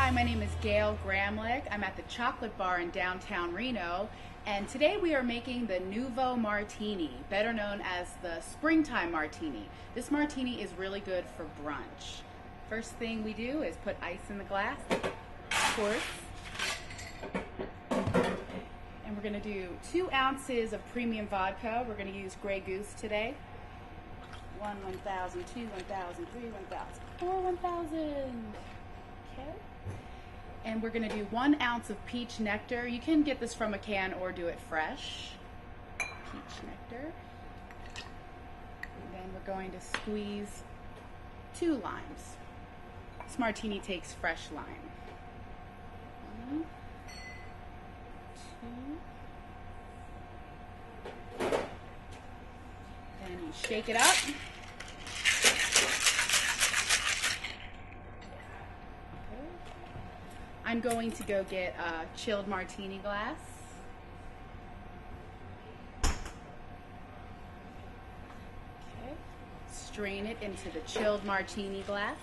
Hi, my name is Gail Gramlich. I'm at the Chocolate Bar in downtown Reno, and today we are making the Nuvo Martini, better known as the Springtime Martini. This martini is really good for brunch. First thing we do is put ice in the glass, of course. And we're going to do 2 ounces of premium vodka. We're going to use Grey Goose today. 1, 1,000, 2, 1,000, 3, 1,000, 4, 1,000. Okay. And we're going to do 1 ounce of peach nectar. You can get this from a can or do it fresh. Peach nectar. And then we're going to squeeze 2 limes. This martini takes fresh lime. 1, 2. Then you shake it up. I'm going to go get a chilled martini glass. Okay. Strain it into the chilled martini glass.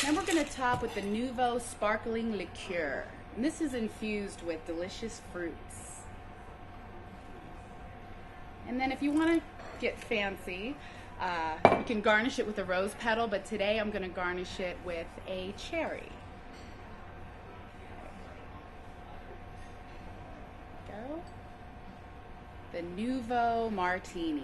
Then we're going to top with the Nuvo sparkling liqueur. And this is infused with delicious fruits. And then if you want to get fancy, you can garnish it with a rose petal, but today I'm going to garnish it with a cherry. Go. The Nuvo Martini.